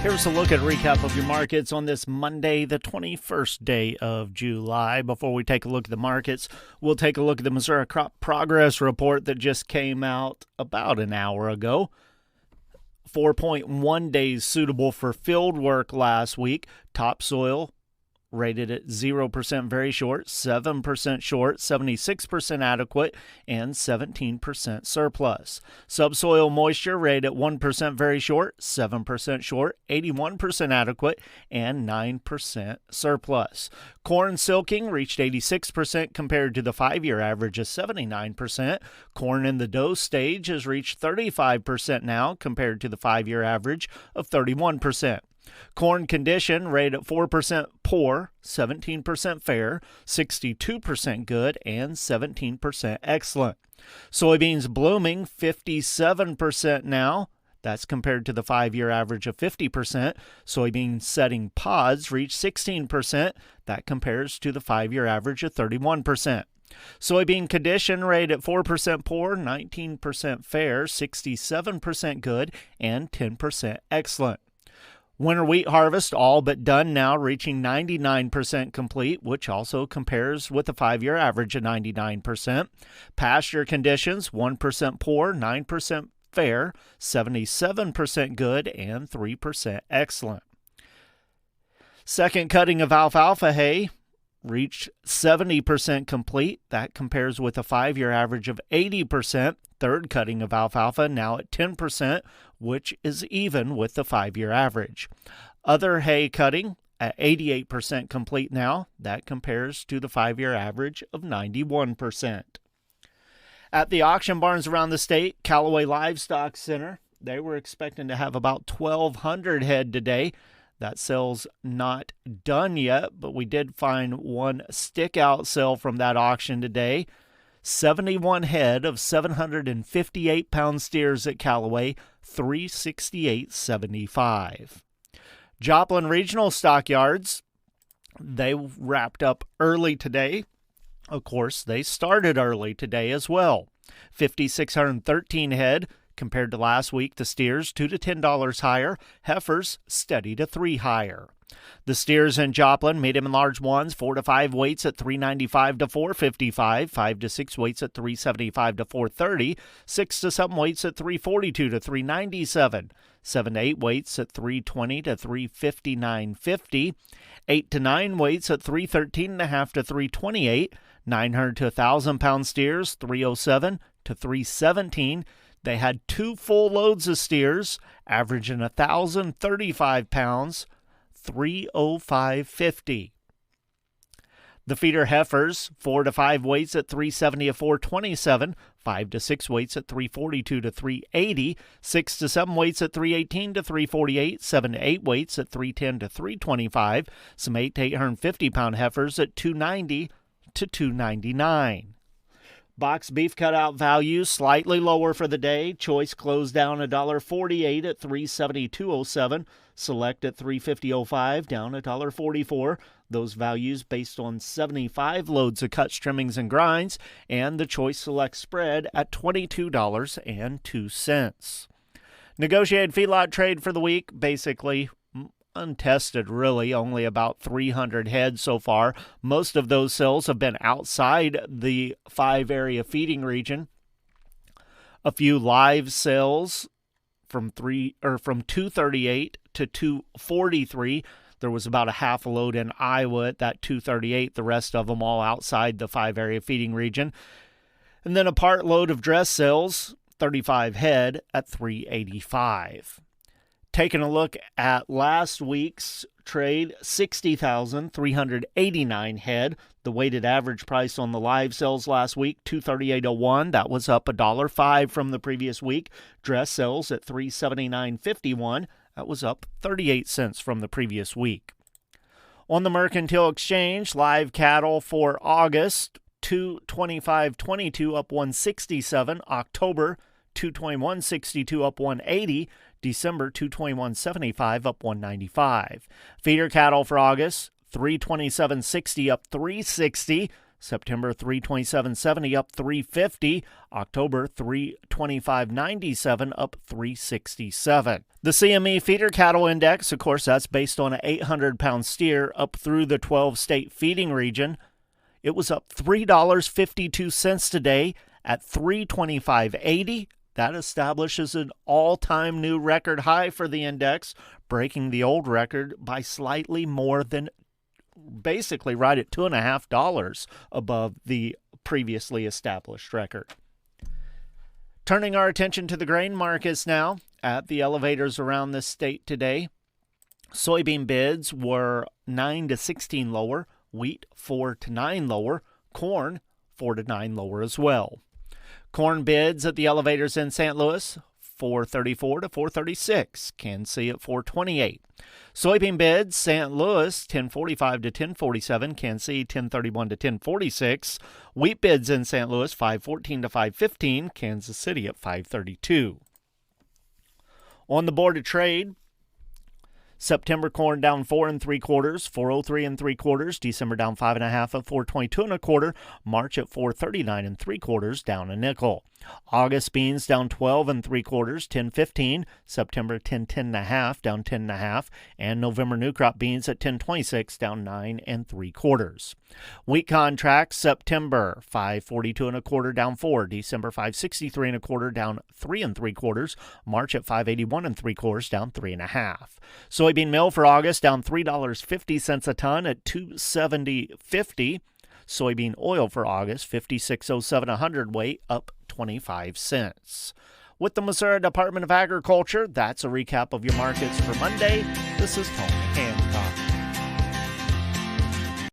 Here's a look at a recap of your markets on this Monday, the 21st day of July. Before we take a look at the markets, we'll take a look at the Missouri Crop Progress Report that just came out about an hour ago. 4.1 days suitable for field work last week. Topsoil rated at 0% very short, 7% short, 76% adequate, and 17% surplus. Subsoil moisture rated at 1% very short, 7% short, 81% adequate, and 9% surplus. Corn silking reached 86% compared to the 5-year average of 79%. Corn in the dough stage has reached 35% now compared to the 5-year average of 31%. Corn condition rated at 4% poor, 17% fair, 62% good, and 17% excellent. Soybeans blooming 57% now. That's compared to the 5-year average of 50%. Soybean setting pods reached 16%. That compares to the 5-year average of 31%. Soybean condition rated at 4% poor, 19% fair, 67% good, and 10% excellent. Winter wheat harvest all but done now, reaching 99% complete, which also compares with the 5-year average of 99%. Pasture conditions, 1% poor, 9% fair, 77% good, and 3% excellent. Second cutting of alfalfa hay reached 70% complete. That compares with a 5-year average of 80%. Third cutting of alfalfa now at 10%, which is even with the 5-year average. Other hay cutting at 88% complete now. That compares to the 5-year average of 91%. At the auction barns around the state, Callaway Livestock Center, they were expecting to have about 1,200 head today. That sale's not done yet, but we did find one stick-out sale from that auction today. 71 head of 758-pound steers at Callaway, $368.75. Joplin Regional Stockyards, they wrapped up early today. Of course, they started early today as well. 5,613 head. Compared to last week, the steers $2 to $10 higher, heifers steady to $3 higher. The steers in Joplin, medium and large ones, 4 to 5 weights at $395 to $455, 5 to 6 weights at $375 to $430, 6 to 7 weights at $342 to $397, 7 to 8 weights at $320 to $359.50, 8 to 9 weights at $313.5 to $328, 900 to 1,000 pound steers, $307 to $317. They had 2 full loads of steers, averaging 1,035 pounds, $305.50. The feeder heifers, 4 to 5 weights at $370 to $427, 5 to 6 weights at $342 to $380, 6 to 7 weights at $318 to $348, 7 to 8 weights at $310 to $325, some 8 to 850 pound heifers at $290 to $299. Box beef cutout value slightly lower for the day. Choice closed down $1.48 at $372.07. Select at $350.05, down $1.44. Those values based on 75 loads of cuts, trimmings, and grinds, and the Choice Select spread at $22.02. Negotiated feedlot trade for the week, basically untested, really, only about 300 head so far. Most of those sales have been outside the 5-area feeding region. A few live sales from 238 to 243. There was about a half a load in Iowa at that 238. The rest of them all outside the 5-area feeding region. And then a part load of dress sales, 35 head at 385. Taking a look at last week's trade, 60,389 head. The weighted average price on the live sales last week, $238.01. That was up $1.05 from the previous week. Dress sales at $379.51. That was up 38 cents from the previous week. On the Mercantile Exchange, live cattle for August, $225.22 up 167. October, $221.62 up 180. December, $221.75 up 195. Feeder cattle for August, $327.60 up 360. September 327.70 up 350. October 325.97 up 367. The CME Feeder Cattle Index, of course, that's based on an 800-pound steer up through the 12-state feeding region. It was up $3.52 today at 325.80. That establishes an all-time new record high for the index, breaking the old record by slightly more than, basically right at $2.50 above the previously established record. Turning our attention to the grain markets now, at the elevators around this state today, soybean bids were 9 to 16 lower, wheat 4 to 9 lower, corn 4 to 9 lower as well. Corn bids at the elevators in St. Louis, 434 to 436, Kansas City at 428. Soybean bids, St. Louis, 1045 to 1047, Kansas City 1031 to 1046. Wheat bids in St. Louis, 514 to 515, Kansas City at 532. On the Board of Trade, September corn down 4 3/4, 403 3/4. December down 5 1/2 at 422 1/4. March at 439 3/4, down a nickel. August beans down 12 3/4, 10.15. September 10 1/2, down 10 1/2. And November new crop beans at 10.26, down 9 3/4. Wheat contracts, September 542 1/4, down 4. December 563 1/4, down 3 3/4. March at 581 3/4, down 3 1/2. Soybean meal for August down $3.50 a ton at $270.50. Soybean oil for August 56.07 a hundredweight, up 25 cents. With the Missouri Department of Agriculture, that's a recap of your markets for Monday. This is Tony Hancock.